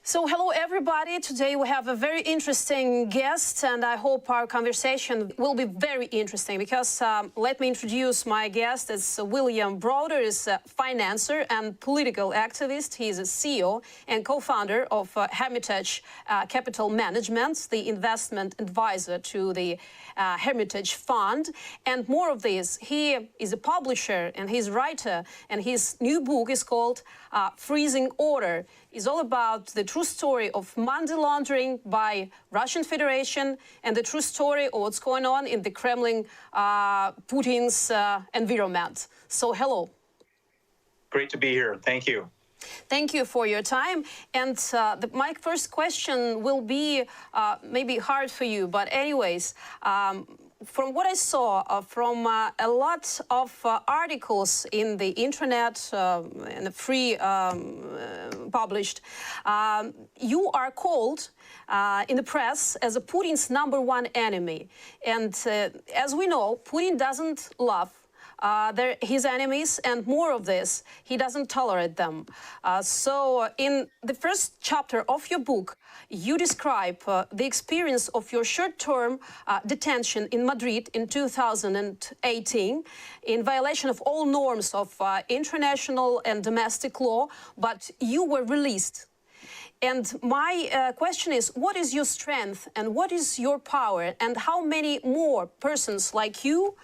So hello everybody, today we have a very interesting guest and I hope our conversation will be very interesting because let me introduce my guest. It's William Browder, is a financier and political activist. He is a CEO and co-founder of Hermitage Capital Management, the investment advisor to the Hermitage Fund. And more of this, he is a publisher and he's a writer, and his new book is called Freezing Order. It's all about the true story of money laundering by Russian Federation and the true story of what's going on in the Kremlin, Putin's environment. So hello. Great to be here. Thank you. Thank you for your time. And my first question will be maybe hard for you, but anyways, from what I saw from a lot of articles in the internet and the free published, you are called in the press as a Putin's #1 enemy. And as we know, Putin doesn't love his enemies, and more of this, he doesn't tolerate them. So in the first chapter of your book, you describe the experience of your short-term detention in Madrid in 2018 in violation of all norms of international and domestic law, but you were released. And my question is, what is your strength and what is your power, and how many more persons like you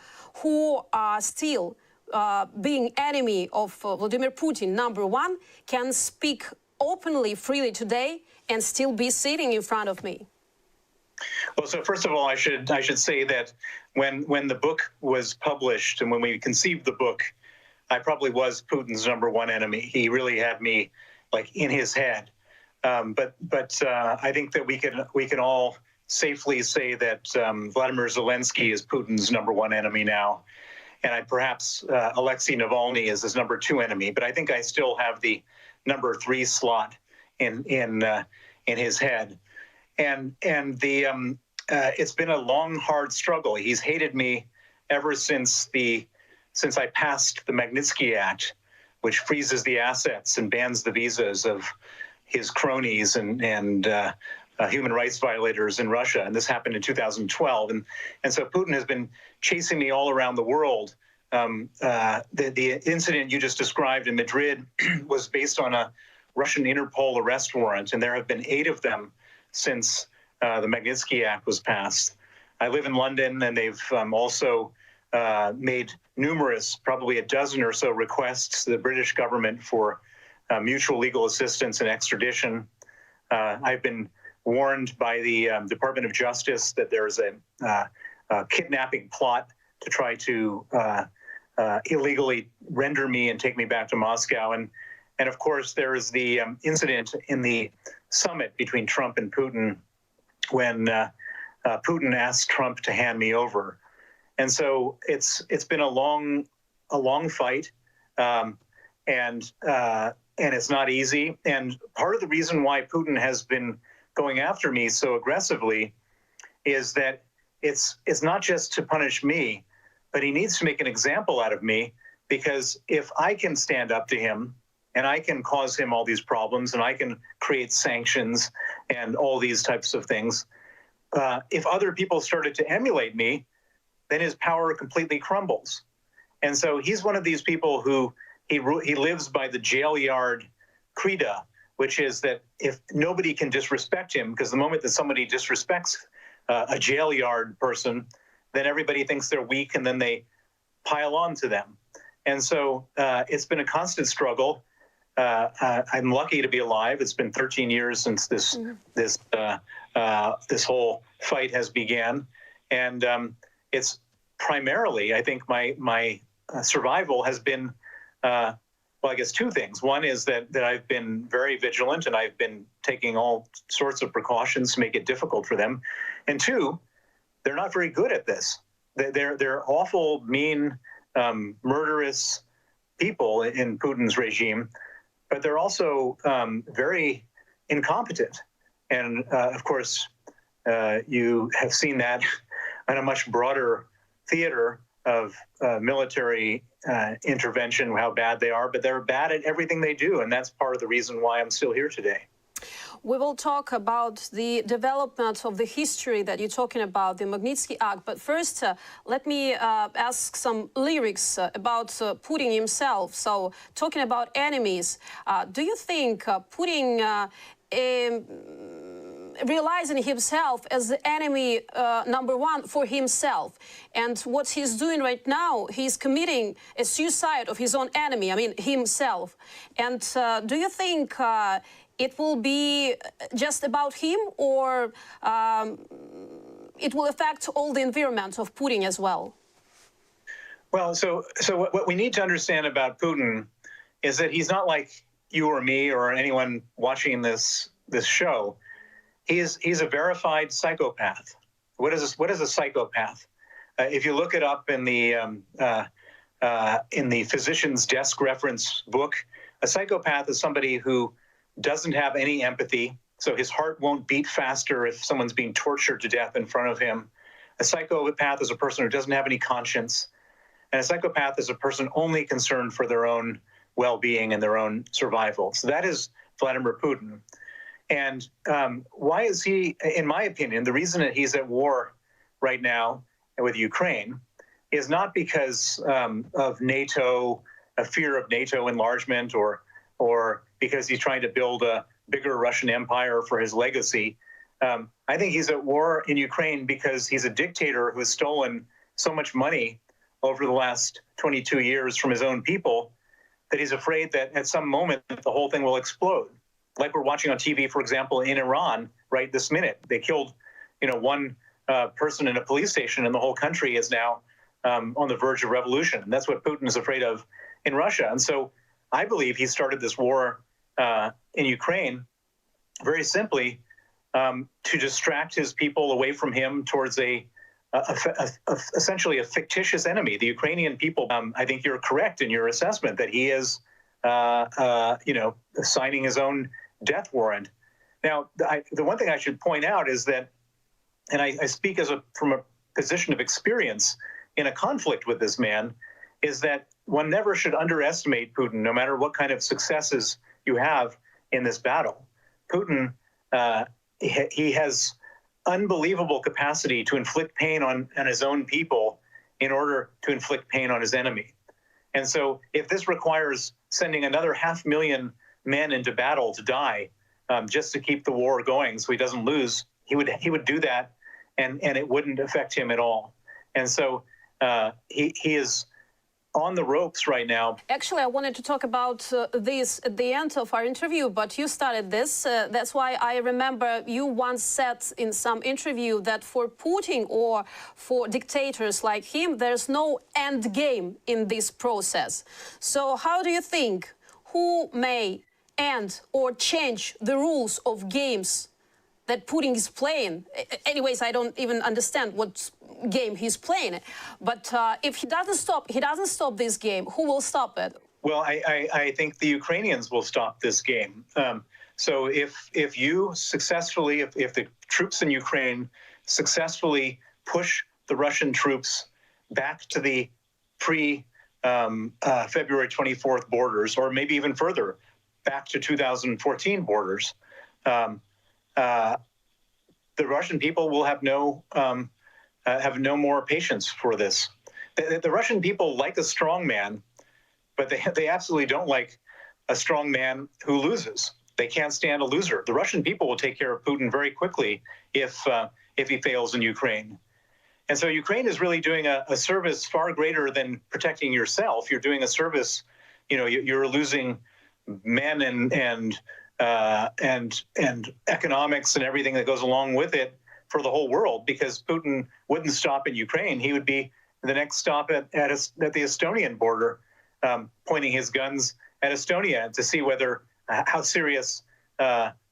who are still being enemy of Vladimir Putin, #1, can speak openly, freely today and still be sitting in front of me? Well, so first of all, I should say that when the book was published and when we conceived the book, I probably was Putin's #1 enemy. He really had me like in his head. But I think that we can all safely say that Vladimir Zelensky is Putin's #1 enemy now, and perhaps Alexei Navalny is his #2 enemy. But I think I still have the #3 slot in his head, and it's been a long, hard struggle. He's hated me ever since I passed the Magnitsky Act, which freezes the assets and bans the visas of his cronies and human rights violators in Russia, and this happened in 2012. And so Putin has been chasing me all around the world. The incident you just described in Madrid was based on a Russian Interpol arrest warrant, and there have been 8 of them since the Magnitsky Act was passed. I live in London, and they've also made numerous, probably a dozen or so requests to the British government for mutual legal assistance and extradition. I've been warned by the Department of Justice that there is a kidnapping plot to try to illegally render me and take me back to Moscow. And of course, there is the incident in the summit between Trump and Putin when Putin asked Trump to hand me over. And so it's been a long fight, and it's not easy. And part of the reason why Putin has been going after me so aggressively is that it's not just to punish me, but he needs to make an example out of me, because if I can stand up to him and I can cause him all these problems and I can create sanctions and all these types of things, if other people started to emulate me, then his power completely crumbles. And so he's one of these people who he lives by the jail yard credo, which is that if nobody can disrespect him, because the moment that somebody disrespects a jail yard person, then everybody thinks they're weak and then they pile on to them. And so it's been a constant struggle. I'm lucky to be alive. It's been 13 years since this whole fight has began. And it's primarily, I think my survival has been, well, I guess 2 things. One is that I've been very vigilant and I've been taking all sorts of precautions to make it difficult for them. And 2, they're not very good at this. They're awful, mean, murderous people in Putin's regime, but they're also very incompetent. And of course, you have seen that on a much broader theater of military intervention, how bad they are, but they're bad at everything they do. And that's part of the reason why I'm still here today. We will talk about the development of the history that you're talking about, the Magnitsky Act. But first, let me ask some lyrics about Putin himself. So, talking about enemies, do you think Putin realizing himself as the enemy number one for himself, and what he's doing right now, he's committing a suicide of his own enemy, I mean himself. And do you think it will be just about him, or it will affect all the environment of Putin as well? Well, so what we need to understand about Putin is that he's not like you or me or anyone watching this show. He's a verified psychopath. What is a psychopath? If you look it up in the physician's desk reference book, a psychopath is somebody who doesn't have any empathy, so his heart won't beat faster if someone's being tortured to death in front of him. A psychopath is a person who doesn't have any conscience, and a psychopath is a person only concerned for their own well-being and their own survival. So that is Vladimir Putin. And why is he, in my opinion, the reason that he's at war right now with Ukraine is not because of NATO, a fear of NATO enlargement, or because he's trying to build a bigger Russian empire for his legacy. I think he's at war in Ukraine because he's a dictator who has stolen so much money over the last 22 years from his own people that he's afraid that at some moment the whole thing will explode. Like we're watching on TV, for example, in Iran right this minute. They killed, one person in a police station, and the whole country is now on the verge of revolution. And that's what Putin is afraid of in Russia. And so I believe he started this war in Ukraine very simply to distract his people away from him towards essentially a fictitious enemy. The Ukrainian people, I think you're correct in your assessment that he is, signing his own death warrant. Now, the one thing I should point out is that, and I speak from a position of experience in a conflict with this man, is that one never should underestimate Putin, no matter what kind of successes you have in this battle. Putin, he has unbelievable capacity to inflict pain on his own people in order to inflict pain on his enemy. And so if this requires sending another 500,000 men into battle to die just to keep the war going so he doesn't lose, he would do that, and it wouldn't affect him at all. And so he is on the ropes right now. Actually, I wanted to talk about this at the end of our interview, but you started this. That's why I remember you once said in some interview that for Putin or for dictators like him, there's no end game in this process. So how do you think, who may end or change the rules of games that Putin is playing? Anyways, I don't even understand what game he's playing. But if he doesn't stop this game, who will stop it? Well, I think the Ukrainians will stop this game. So if you successfully, if the troops in Ukraine successfully push the Russian troops back to the pre-February 24th borders, or maybe even further, back to 2014 borders, the Russian people will have no more patience for this. The Russian people like a strong man, but they absolutely don't like a strong man who loses. They can't stand a loser. The Russian people will take care of Putin very quickly if he fails in Ukraine. And so Ukraine is really doing a service far greater than protecting yourself. You're doing a service, you're losing men and economics and everything that goes along with it for the whole world, because Putin wouldn't stop in Ukraine. He would be the next stop at the Estonian border, pointing his guns at Estonia to see how serious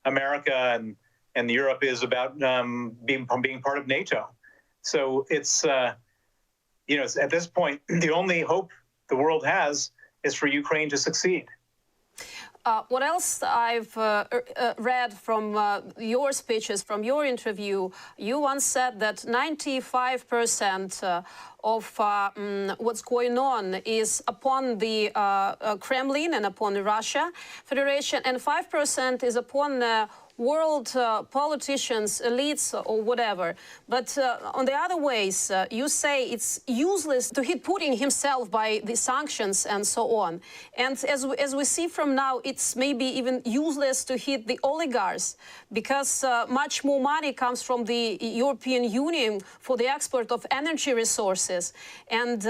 America and Europe is about being part of NATO. So it's at this point, the only hope the world has is for Ukraine to succeed. What else I've read from your speeches, from your interview, you once said that 95% of what's going on is upon the Kremlin and upon the Russia Federation, and 5% is upon world politicians, elites, or whatever. But on the other ways, you say it's useless to hit Putin himself by the sanctions and so on. And as we see from now, it's maybe even useless to hit the oligarchs because much more money comes from the European Union for the export of energy resources. And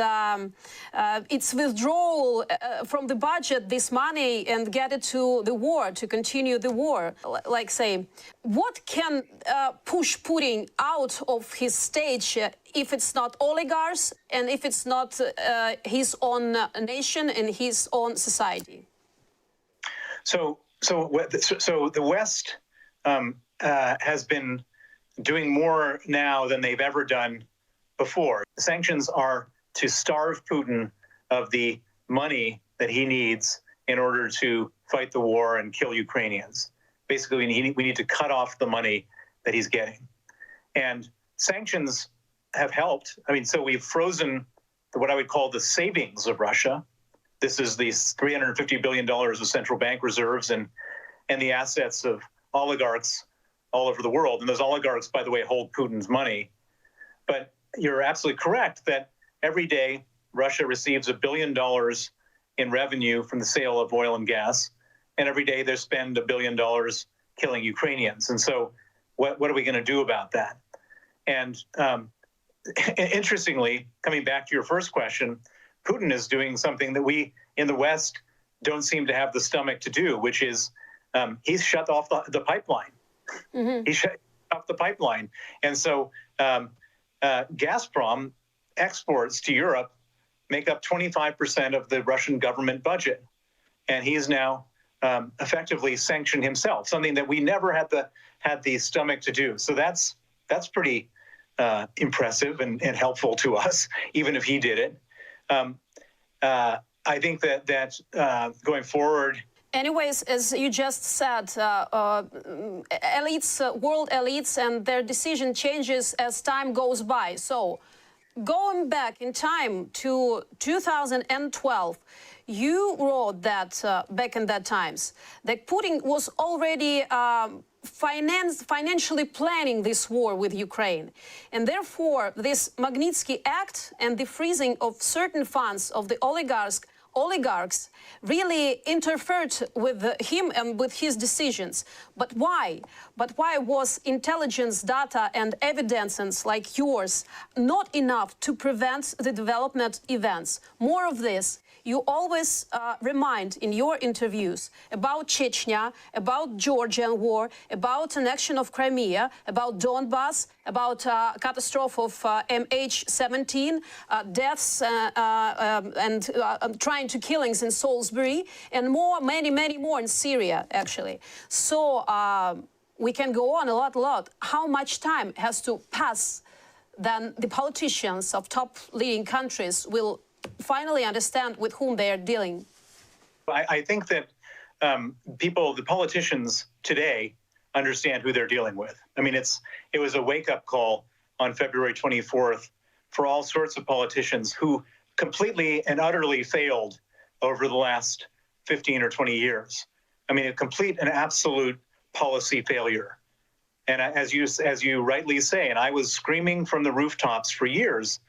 it's withdrawal from the budget, this money, and get it to the war, to continue the war. Like say, what can push Putin out of his stage if it's not oligarchs and if it's not his own nation and his own society? So the West has been doing more now than they've ever done before. The sanctions are to starve Putin of the money that he needs in order to fight the war and kill Ukrainians. Basically, we need to cut off the money that he's getting. And sanctions have helped. I mean, so we've frozen what I would call the savings of Russia. This is these $350 billion of central bank reserves and the assets of oligarchs all over the world. And those oligarchs, by the way, hold Putin's money. But you're absolutely correct that every day Russia receives $1 billion in revenue from the sale of oil and gas, and every day they spend $1 billion killing Ukrainians. And so what are we going to do about that? And interestingly, coming back to your first question, Putin is doing something that we in the West don't seem to have the stomach to do, which is he's shut off the pipeline. Mm-hmm. He shut off the pipeline. And so Gazprom exports to Europe make up 25% of the Russian government budget. And he is now effectively sanctioned himself, something that we never had the stomach to do. So that's pretty impressive and helpful to us, even if he did it. I think that going forward. Anyways, as you just said, elites, world elites, and their decision changes as time goes by. So, going back in time to 2012, you wrote that back in that times that Putin was already financially planning this war with Ukraine, and therefore this Magnitsky Act and the freezing of certain funds of the oligarchs really interfered with him and with his decisions. But why? But why was intelligence data and evidence like yours not enough to prevent the development events? More of this. You always remind in your interviews about Chechnya, about Georgian war, about annexion of Crimea, about Donbass, about catastrophe of MH17, deaths and trying to killings in Salisbury, and more, many more in Syria, actually. So we can go on a lot. How much time has to pass then the politicians of top leading countries will finally understand with whom they are dealing? I think that the politicians today understand who they're dealing with. I mean, it was a wake-up call on February 24th for all sorts of politicians who completely and utterly failed over the last 15 or 20 years. I mean, a complete and absolute policy failure. And as you rightly say, and I was screaming from the rooftops for years,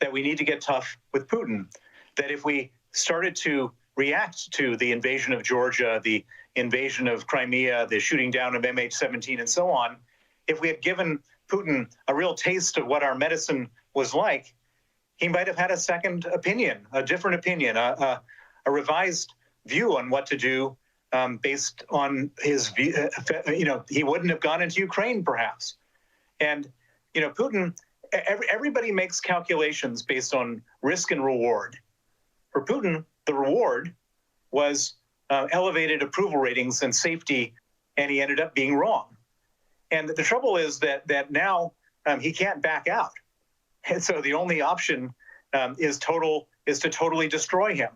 that we need to get tough with Putin, that if we started to react to the invasion of Georgia, the invasion of Crimea, the shooting down of MH17 and so on, if we had given Putin a real taste of what our medicine was like, he might have had a second opinion, a different opinion, a revised view on what to do based on his view. He wouldn't have gone into Ukraine, perhaps. And, Putin, everybody makes calculations based on risk and reward. For Putin, the reward was elevated approval ratings and safety, and he ended up being wrong. And the trouble is that now he can't back out. And so the only option is to totally destroy him.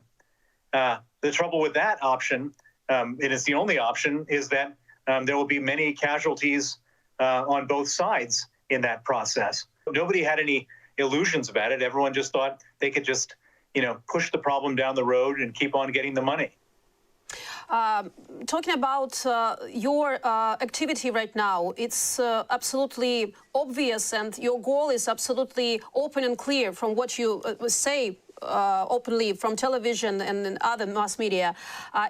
The trouble with that option, and it's the only option, is that there will be many casualties on both sides in that process. Nobody had any illusions about it. Everyone just thought they could just, push the problem down the road and keep on getting the money. Talking about your activity right now, it's absolutely obvious, and your goal is absolutely open and clear from what you say openly from television and in other mass media.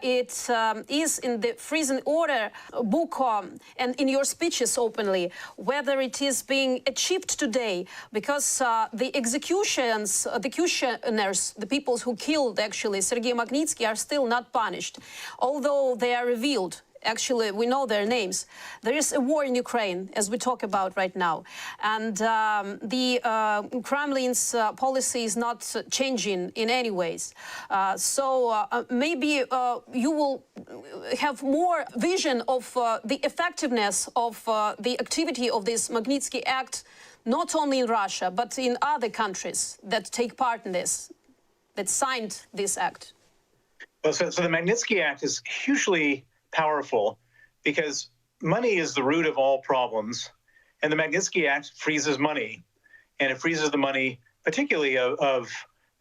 It is in the freezing order book and in your speeches openly, whether it is being achieved today, because the executioners, the people who killed actually Sergei Magnitsky, are still not punished, although they are revealed. Actually, we know their names. There is a war in Ukraine, as we talk about right now, and the Kremlin's policy is not changing in any ways. So maybe you will have more vision of the effectiveness of the activity of this Magnitsky Act, not only in Russia, but in other countries that take part in this, that signed this act. Well, so the Magnitsky Act is hugely powerful because money is the root of all problems, and the Magnitsky Act freezes money, and it freezes the money particularly of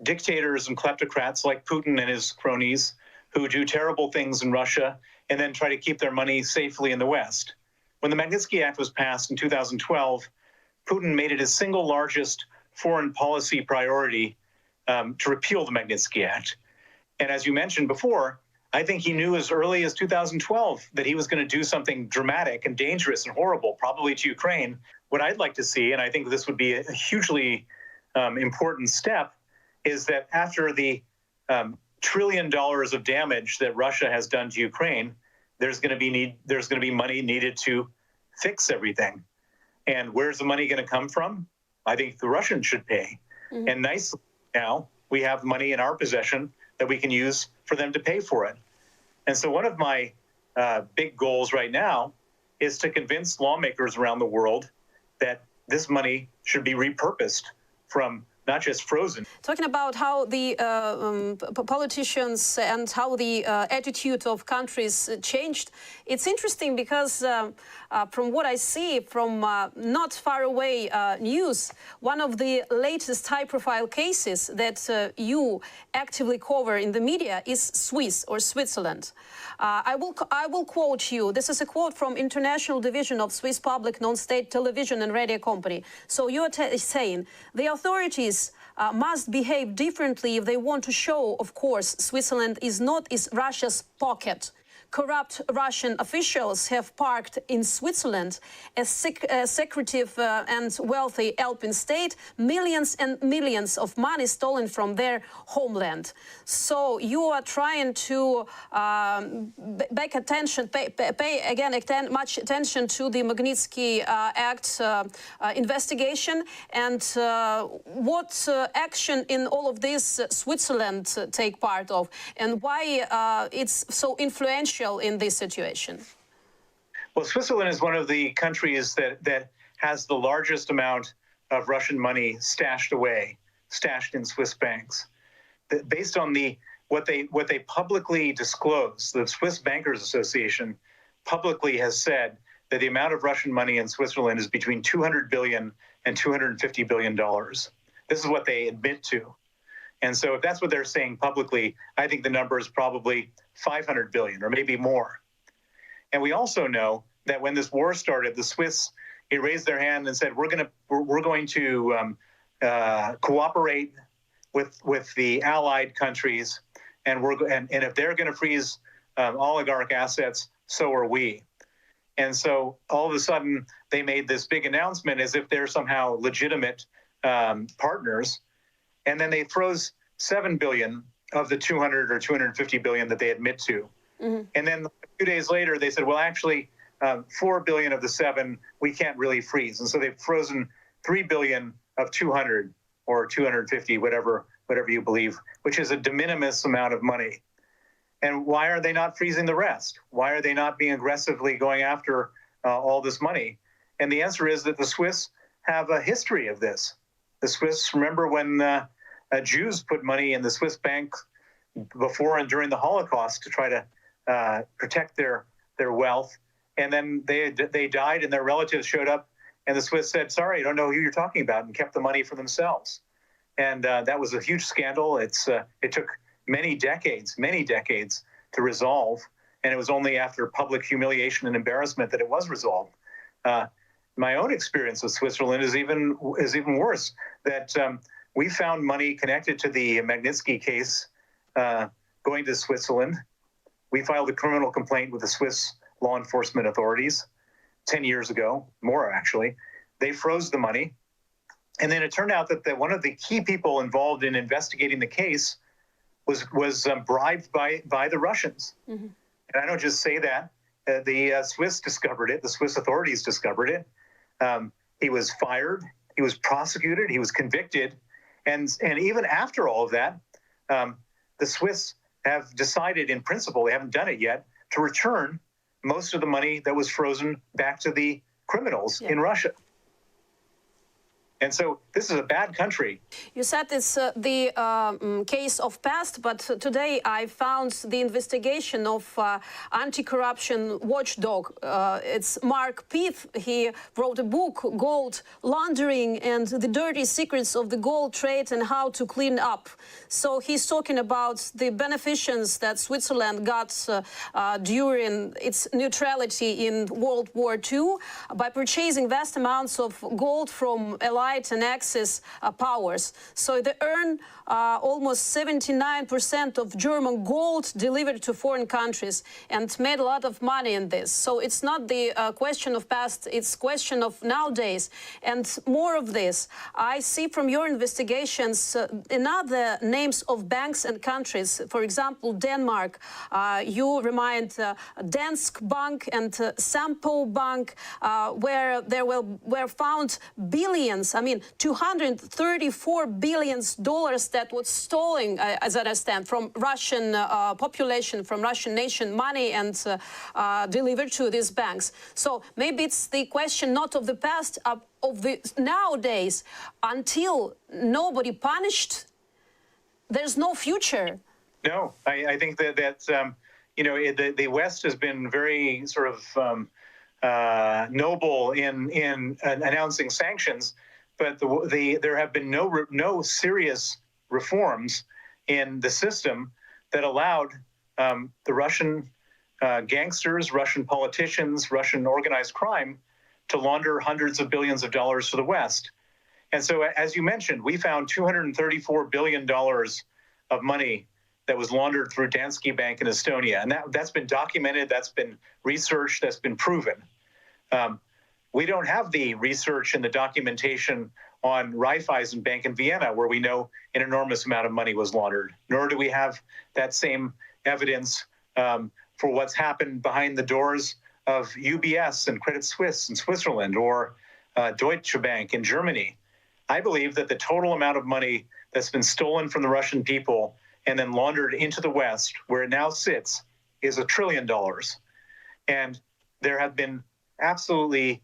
dictators and kleptocrats like Putin and his cronies who do terrible things in Russia and then try to keep their money safely in the West. When the Magnitsky Act was passed in 2012, Putin made it his single largest foreign policy priority to repeal the Magnitsky Act. And as you mentioned before, I think he knew as early as 2012 that he was going to do something dramatic and dangerous and horrible, probably to Ukraine. What I'd like to see, and I think this would be a hugely important step, is that after the $1 trillion of damage that Russia has done to Ukraine, there's going to be money needed to fix everything. And where's the money going to come from? I think the Russians should pay. Mm-hmm. And nicely now we have money in our possession that we can use for them to pay for it. And so one of my big goals right now is to convince lawmakers around the world that this money should be repurposed from not just frozen. Talking about how the politicians and how the attitude of countries changed, it's interesting because from what I see from not far away news, one of the latest high-profile cases that you actively cover in the media is Swiss or Switzerland. I will quote you. This is a quote from International Division of Swiss Public Non-State Television and Radio Company. So you are saying the authorities must behave differently if they want to show, of course, Switzerland is not Russia's pocket. Corrupt Russian officials have parked in Switzerland, a secretive and wealthy Alpine state, millions and millions of money stolen from their homeland. So you are trying to pay again much attention to the Magnitsky Act investigation, and what action in all of this Switzerland take part of, and why it's so influential in this situation? Well, Switzerland is one of the countries that has the largest amount of Russian money stashed in Swiss banks. Based on what they publicly disclose, the Swiss Bankers Association publicly has said that the amount of Russian money in Switzerland is between $200 billion and $250 billion. This is what they admit to. And so if that's what they're saying publicly, I think the number is probably 500 billion or maybe more. And we also know that when this war started, the Swiss raised their hand and said, we're going to cooperate with the allied countries, and if they're going to freeze oligarch assets, so are we. And so all of a sudden they made this big announcement as if they're somehow legitimate partners. And then they froze 7 billion of the 200 or 250 billion that they admit to. Mm-hmm. And then a few days later, they said, well, actually, 4 billion of the 7 we can't really freeze. And so they've frozen 3 billion of 200 or 250, whatever you believe, which is a de minimis amount of money. And why are they not freezing the rest? Why are they not being aggressively going after all this money? And the answer is that the Swiss have a history of this. The Swiss, remember when Jews put money in the Swiss bank before and during the Holocaust to try to protect their wealth, and then they died and their relatives showed up, and the Swiss said, sorry, I don't know who you're talking about, and kept the money for themselves. And that was a huge scandal. It took many decades to resolve. and it was only after public humiliation and embarrassment that it was resolved. My own experience with Switzerland is even worse. That we found money connected to the Magnitsky case going to Switzerland. We filed a criminal complaint with the Swiss law enforcement authorities 10 years ago, more actually. They froze the money. And then it turned out that one of the key people involved in investigating the case was bribed by the Russians. Mm-hmm. And I don't just say that. The Swiss discovered it. The Swiss authorities discovered it. He was fired. He was prosecuted. He was convicted. And even after all of that, the Swiss have decided in principle, they haven't done it yet, to return most of the money that was frozen back to the criminals in Russia. And so this is a bad country. You said it's the case of past, but today I found the investigation of anti-corruption watchdog. It's Mark Piff. He wrote a book, Gold Laundering and the Dirty Secrets of the Gold Trade and How to Clean Up. So he's talking about the beneficence that Switzerland got during its neutrality in World War II by purchasing vast amounts of gold from allied and Axis powers. So they earn almost 79% of German gold delivered to foreign countries and made a lot of money in this. So it's not the question of past, it's question of nowadays. And more of this, I see from your investigations another names of banks and countries. For example, Denmark, you remind Danske Bank and Sampo Bank, where there were found billions, I mean, $234 billion that was stolen, as I understand, from Russian population, from Russian nation money and delivered to these banks. So maybe it's the question not of the past, of the nowadays. Until nobody punished, there's no future. No, I think that you know, the West has been very sort of noble in announcing sanctions, but there have been no serious reforms in the system that allowed the Russian gangsters, Russian politicians, Russian organized crime to launder hundreds of billions of dollars to the West. And so, as you mentioned, we found $234 billion of money that was laundered through Danske Bank in Estonia. And that's been documented, that's been researched, that's been proven. We don't have the research and the documentation on Raiffeisen Bank in Vienna, where we know an enormous amount of money was laundered, nor do we have that same evidence for what's happened behind the doors of UBS and Credit Suisse in Switzerland or Deutsche Bank in Germany. I believe that the total amount of money that's been stolen from the Russian people and then laundered into the West, where it now sits, is $1 trillion. And there have been absolutely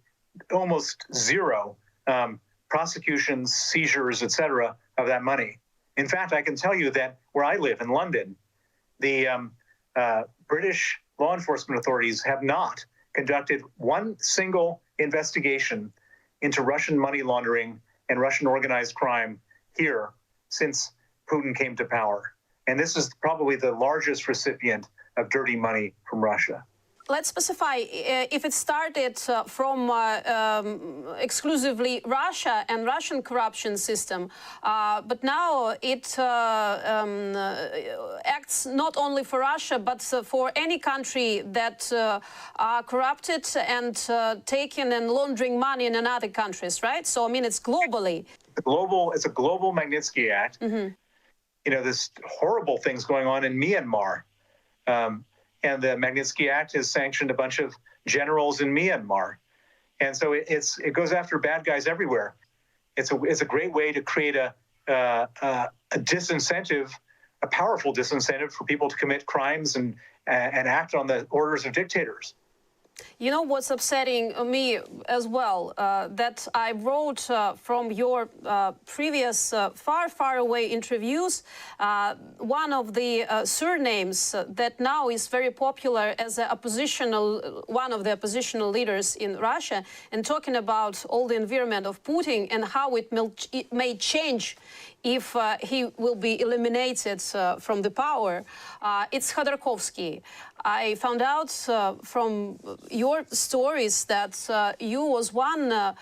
almost zero prosecutions, seizures, etc., of that money. In fact, I can tell you that where I live in London, the British law enforcement authorities have not conducted one single investigation into Russian money laundering and Russian organized crime here since Putin came to power. And this is probably the largest recipient of dirty money from Russia. Let's specify if it started from exclusively Russia and Russian corruption system, but now it acts not only for Russia, but for any country that are corrupted and taking and laundering money in other countries, right? So, I mean, it's globally. It's a global Magnitsky Act. Mm-hmm. You know, there's horrible things going on in Myanmar. And the Magnitsky Act has sanctioned a bunch of generals in Myanmar. And so it goes after bad guys everywhere. It's a great way to create a disincentive, a powerful disincentive for people to commit crimes and act on the orders of dictators. You know what's upsetting me as well, that I wrote from your previous far away interviews, one of the surnames that now is very popular as a one of the oppositional leaders in Russia, and talking about all the environment of Putin and how it may change if he will be eliminated from the power. It's Khodorkovsky. I found out from your stories that you was one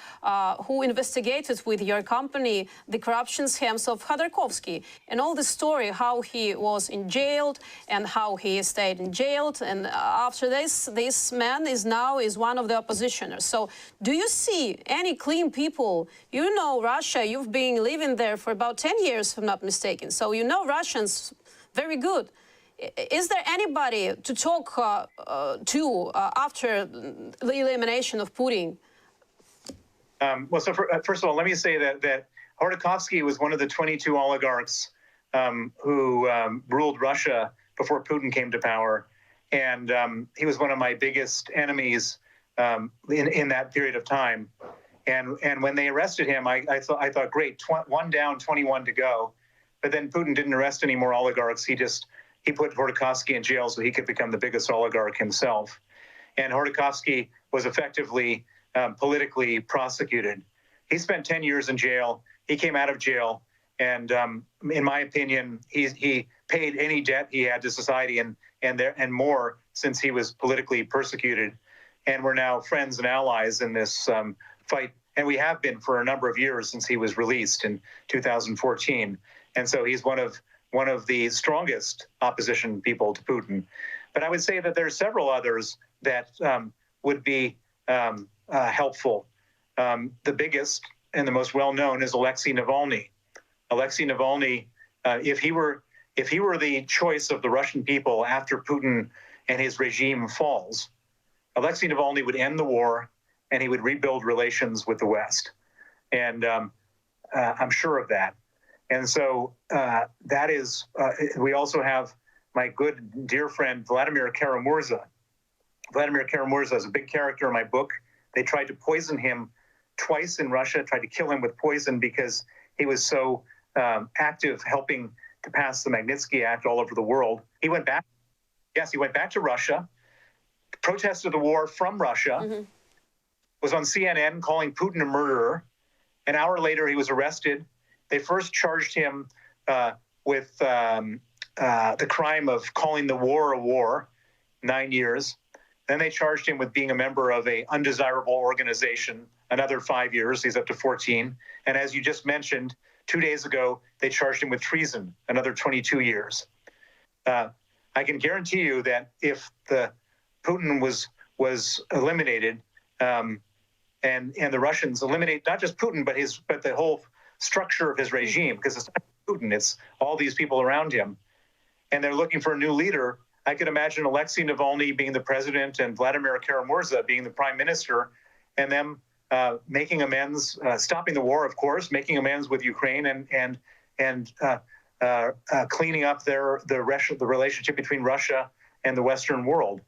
who investigated with your company the corruption scams of Khodorkovsky, and all the story how he was in jail and how he stayed in jail, and after this man is now one of the oppositioners. So do you see any clean people? You know Russia, you've been living there for about 10 years, if I'm not mistaken, so you know Russians very good. Is there anybody to talk to after the elimination of Putin? First of all, let me say that Khodorkovsky was one of the 22 oligarchs who ruled Russia before Putin came to power, and he was one of my biggest enemies in that period of time. And when they arrested him, I thought, great, one down, 21 to go. But then Putin didn't arrest any more oligarchs. He put Khodorkovsky in jail so he could become the biggest oligarch himself. And Khodorkovsky was effectively politically prosecuted. He spent 10 years in jail. He came out of jail. And in my opinion, he paid any debt he had to society and more since he was politically persecuted. And we're now friends and allies in this fight. And we have been for a number of years since he was released in 2014. And so he's one of the strongest opposition people to Putin. But I would say that there are several others that would be helpful. The biggest and the most well-known is Alexei Navalny. Alexei Navalny, if he were the choice of the Russian people after Putin and his regime falls, Alexei Navalny would end the war and he would rebuild relations with the West. And I'm sure of that. And so that is, we also have my good dear friend, Vladimir Kara-Murza. Vladimir Kara-Murza is a big character in my book. They tried to poison him twice in Russia, tried to kill him with poison because he was so active helping to pass the Magnitsky Act all over the world. He went back to Russia, protested the war from Russia, was on CNN calling Putin a murderer. An hour later, he was arrested. They first charged him with the crime of calling the war a war, 9 years. Then they charged him with being a member of an undesirable organization, another 5 years. He's up to 14. And as you just mentioned, 2 days ago, they charged him with treason, another 22 years. I can guarantee you that if Putin was eliminated, and the Russians eliminate not just Putin, but the whole structure of his regime, because it's not Putin, it's all these people around him, and they're looking for a new leader. I could imagine Alexei Navalny being the president and Vladimir Kara-Murza being the prime minister, and them making amends, stopping the war, of course, making amends with Ukraine, and cleaning up the relationship between Russia and the Western world.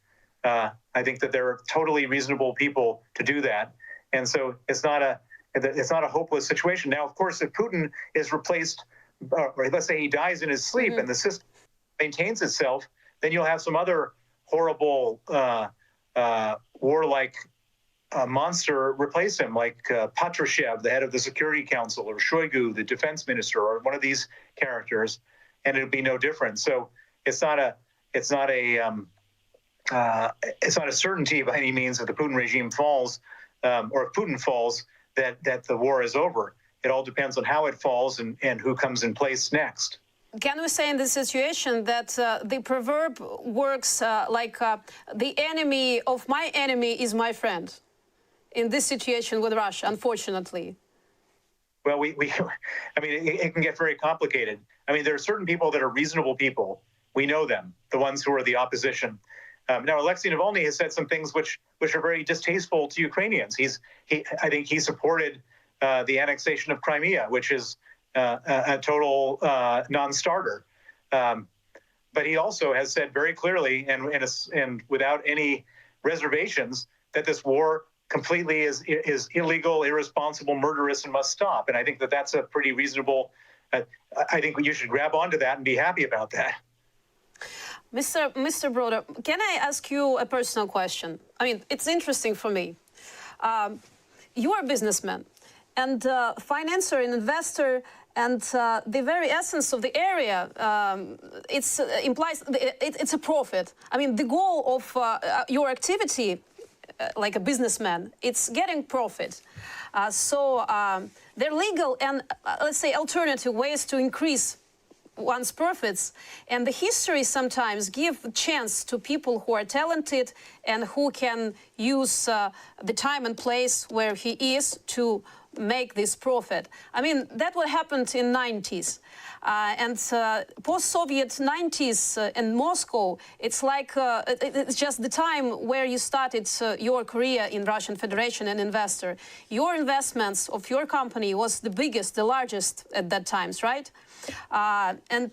I think that they're totally reasonable people to do that, and so it's not a hopeless situation. Now, of course, if Putin is replaced, or let's say he dies in his sleep, and the system maintains itself, then you'll have some other horrible warlike monster replace him, like Patrushev, the head of the Security Council, or Shoigu, the defense minister, or one of these characters, and it'll be no different. So it's not a certainty by any means that the Putin regime falls, or if Putin falls, that the war is over. It all depends on how it falls and who comes in place next. Can we say in this situation that the proverb works like the enemy of my enemy is my friend in this situation with Russia, unfortunately? Well, I mean, it can get very complicated. I mean, there are certain people that are reasonable people. We know them, the ones who are the opposition. Now, Alexei Navalny has said some things which are very distasteful to Ukrainians. I think he supported the annexation of Crimea, which is a total non-starter. But he also has said very clearly and without any reservations that this war completely is illegal, irresponsible, murderous, and must stop. And I think that that's a pretty reasonable. I think you should grab onto that and be happy about that. Mr. Browder, can I ask you a personal question? I mean, it's interesting for me. You are a businessman, and financer and investor, and the very essence of the area, it's a profit. I mean, the goal of your activity, like a businessman, it's getting profit. So they're legal and, let's say, alternative ways to increase one's profits, and the history sometimes give a chance to people who are talented and who can use the time and place where he is to make this profit. I mean, that what happened in 90s. And post-Soviet 90s in Moscow, it's like, it's just the time where you started your career in Russian Federation and investor. Your investments of your company was the biggest, the largest at that times, right? And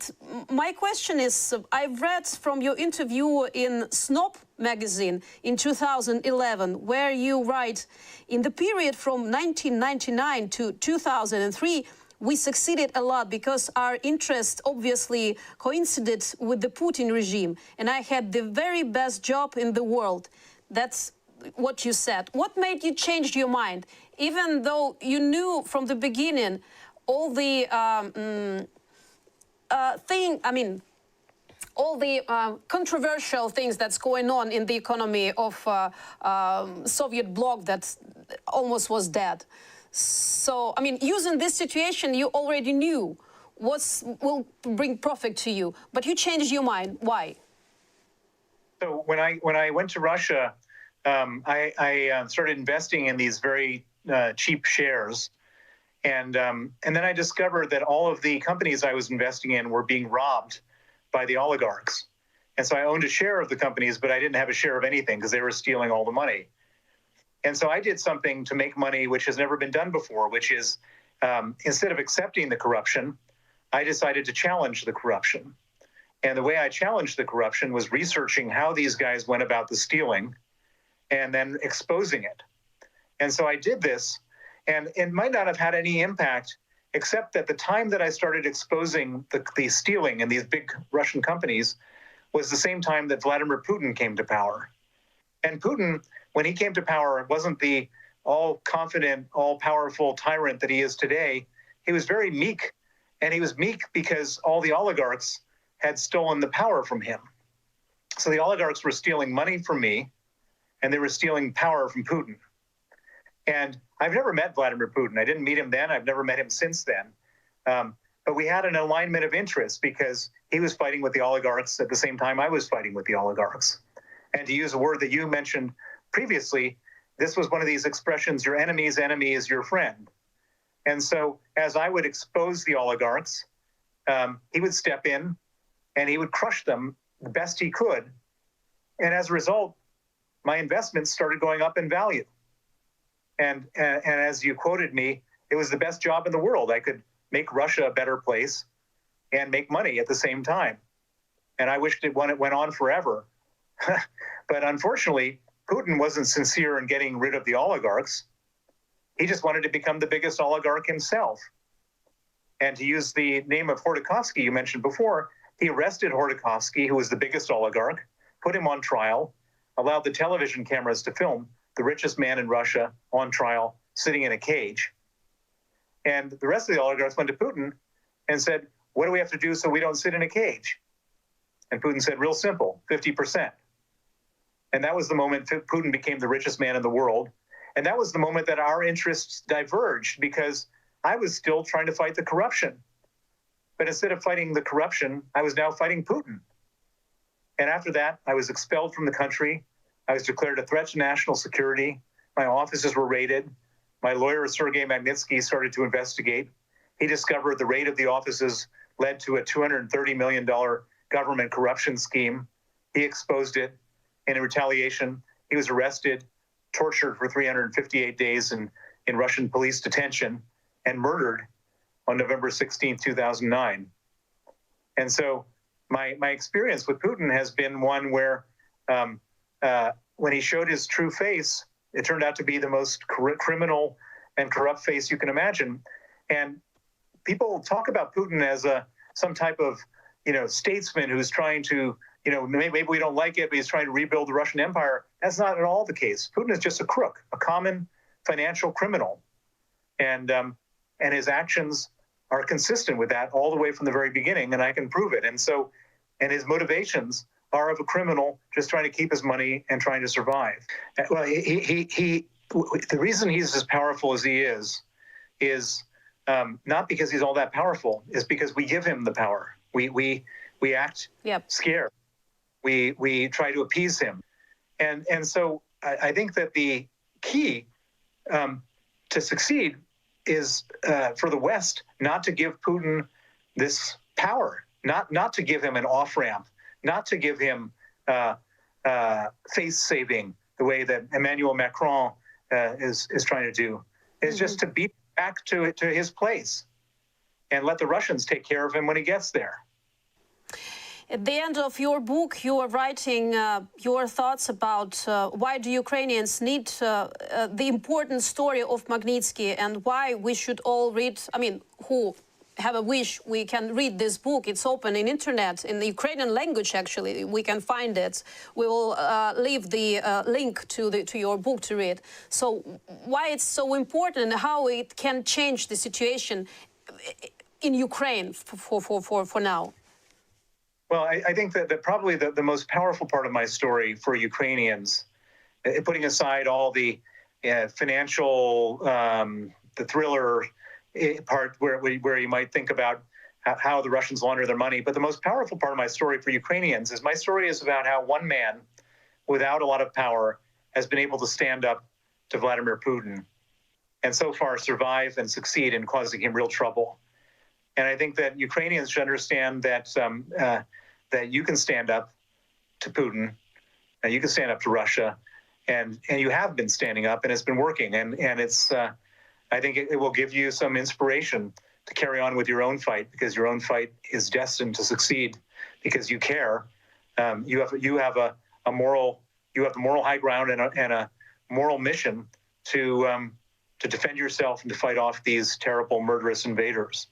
my question is, I've read from your interview in Snob magazine in 2011, where you write, in the period from 1999 to 2003, we succeeded a lot because our interest obviously coincided with the Putin regime, and I had the very best job in the world. That's what you said. What made you change your mind, even though you knew from the beginning all the all the controversial things that's going on in the economy of Soviet bloc that almost was dead? So, I mean, using this situation, you already knew what will bring profit to you, but you changed your mind. Why? So when I went to Russia, I started investing in these very cheap shares, and then I discovered that all of the companies I was investing in were being robbed by the oligarchs, and so I owned a share of the companies, but I didn't have a share of anything because they were stealing all the money. And so I did something to make money which has never been done before, which is instead of accepting the corruption, I decided to challenge the corruption. And the way I challenged the corruption was researching how these guys went about the stealing and then exposing it. And so I did this, and it might not have had any impact, except that the time that I started exposing the stealing in these big Russian companies was the same time that Vladimir Putin came to power. And Putin, when he came to power, wasn't the all-confident, all-powerful tyrant that he is today. He was very meek, and he was meek because all the oligarchs had stolen the power from him. So the oligarchs were stealing money from me, and they were stealing power from Putin. And I've never met Vladimir Putin. I didn't meet him then. I've never met him since then. But we had an alignment of interests because he was fighting with the oligarchs at the same time I was fighting with the oligarchs. And to use a word that you mentioned previously, this was one of these expressions, your enemy's enemy is your friend. And so as I would expose the oligarchs, he would step in and he would crush them the best he could. And as a result, my investments started going up in value. And as you quoted me, it was the best job in the world. I could make Russia a better place and make money at the same time. And I wished it went on forever. But unfortunately, Putin wasn't sincere in getting rid of the oligarchs. He just wanted to become the biggest oligarch himself. And to use the name of Khodorkovsky you mentioned before, he arrested Khodorkovsky, who was the biggest oligarch, put him on trial, allowed the television cameras to film the richest man in Russia on trial, sitting in a cage. And the rest of the oligarchs went to Putin and said, what do we have to do so we don't sit in a cage? And Putin said, real simple, 50%. And that was the moment Putin became the richest man in the world. And that was the moment that our interests diverged, because I was still trying to fight the corruption. But instead of fighting the corruption, I was now fighting Putin. And after that, I was expelled from the country. I was declared a threat to national security. My offices were raided. My lawyer, Sergei Magnitsky, started to investigate. He discovered the raid of the offices led to a $230 million government corruption scheme. He exposed it. And in retaliation, he was arrested, tortured for 358 days in Russian police detention, and murdered on November 16, 2009. And so my experience with Putin has been one where when he showed his true face, it turned out to be the most criminal and corrupt face you can imagine. And people talk about Putin as some type of statesman who's trying to, maybe we don't like it, but he's trying to rebuild the Russian Empire. That's not at all the case. Putin is just a crook, a common financial criminal. and his actions are consistent with that all the way from the very beginning, and I can prove it. And his motivations are of a criminal just trying to keep his money and trying to survive. Well, the reason he's as powerful as he is not because he's all that powerful, is because we give him the power. We act scared. We try to appease him, and so I think that the key to succeed is for the West not to give Putin this power, not to give him an off-ramp, not to give him face saving the way that Emmanuel Macron is trying to do. Is just to beat back to his place and let the Russians take care of him when he gets there. At the end of your book, you are writing your thoughts about why do Ukrainians need the important story of Magnitsky and why we should all read, I mean, who have a wish, we can read this book. It's open in internet, in the Ukrainian language, actually. We can find it. We will leave the link to your book to read. So why it's so important and how it can change the situation in Ukraine for now. Well, I think that probably the most powerful part of my story for Ukrainians, putting aside all the financial, the thriller part where you might think about how the Russians launder their money, but the most powerful part of my story for Ukrainians is my story is about how one man without a lot of power has been able to stand up to Vladimir Putin and so far survive and succeed in causing him real trouble. And I think that Ukrainians should understand that that you can stand up to Putin, and you can stand up to Russia, and you have been standing up, and it's been working. And it's I think it will give you some inspiration to carry on with your own fight, because your own fight is destined to succeed because you care. You have the moral high ground and a moral mission to defend yourself and to fight off these terrible, murderous invaders.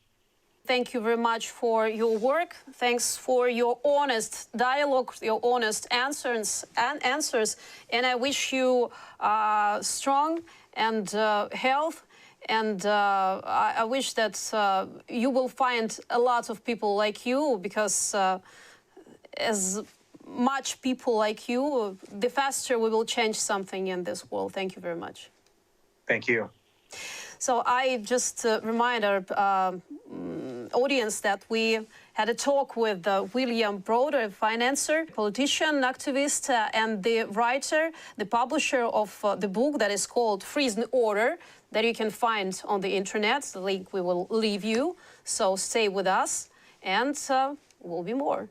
Thank you very much for your work. Thanks for your honest dialogue, your honest answers, and I wish you strong and health. And I wish that you will find a lot of people like you, because as much people like you, the faster we will change something in this world. Thank you very much. Thank you. So I just remind our audience that we had a talk with William Browder, a financier, politician, activist, and the writer, the publisher of the book that is called Freeze and Order, that you can find on the internet. The link we will leave you. So stay with us, and will be more.